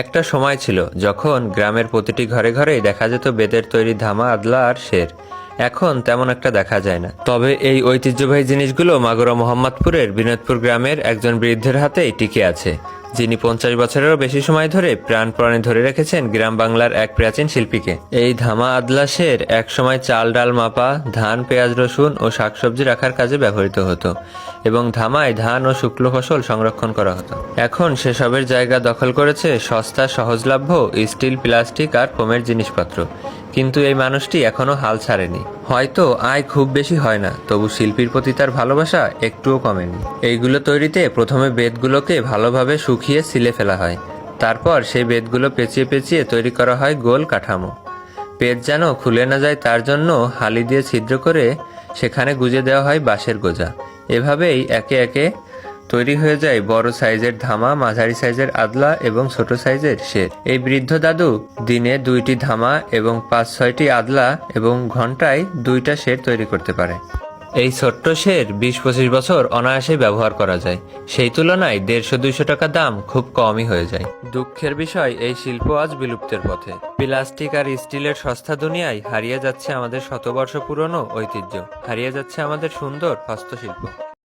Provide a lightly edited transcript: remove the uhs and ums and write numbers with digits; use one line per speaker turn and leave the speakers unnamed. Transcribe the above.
একটা সময় ছিল যখন গ্রামের প্রতিটি ঘরে ঘরেই দেখা যেত বেতের তৈরি ধামা, আদলা আর সের। এখন তেমন একটা দেখা যায় না। তবে এই ঐতিহ্যবাহী জিনিসগুলো মাগুরা মোহাম্মদপুরের বিনোদপুর গ্রামের একজন বৃদ্ধের হাতেই টিকে আছে, যিনি 50 বছরেরও বেশি সময় ধরে প্রাণপণে ধরে রেখেছেন গ্রাম বাংলার এক প্রাচীন শিল্পীকে। এই ধামা, আদলা, সের একসময় চাল ডাল মাপা, ধান, পেঁয়াজ, রসুন ও শাকসবজি রাখার কাজে ব্যবহৃত হতো এবং ধামায় ধান ও শুকনো ফসল সংরক্ষণ করা হতো। এখন সেসবের জায়গা দখল করেছে সস্তা সহজলভ্য স্টিল, প্লাস্টিক আর ফোমের জিনিসপত্র। কিন্তু এই মানুষটি এখনো হাল ছাড়েনি। হয়তো আয় খুব বেশি হয় না, তবু শিল্পীর প্রতি তার ভালোবাসা একটুও কমেনি। এইগুলো তৈরিতে প্রথমে বেতগুলোকে ভালোভাবে শুকিয়ে সিলে ফেলা হয়। তারপর সেই বেতগুলো পেঁচিয়ে পেঁচিয়ে তৈরি করা হয় গোল কাঠামো। পেট যেন খুলে না যায় তার জন্য হালি দিয়ে ছিদ্র করে সেখানে গুজে দেওয়া হয় বাঁশের গোজা। এভাবেই একে একে তৈরি হয়ে যায় বড় সাইজের ধামা, মাঝারি সাইজের আদলা এবং ছোট সাইজের সের। এই বৃদ্ধ দাদু দিনে 2টি ধামা এবং 5-6টি আদলা এবং ঘন্টায় 2টা সের তৈরি করতে পারে। এই ছোট্ট সের 20-25 বছর অনায়াসে ব্যবহার করা যায়। সেই তুলনায় 150-200 টাকা দাম খুব কমই হয়ে যায়। দুঃখের বিষয়, এই শিল্প আজ বিলুপ্তের পথে। প্লাস্টিক আর স্টিলের সস্তা দুনিয়ায় হারিয়ে যাচ্ছে আমাদের শতবর্ষ পুরনো ঐতিহ্য, হারিয়ে যাচ্ছে আমাদের সুন্দর হস্তশিল্প।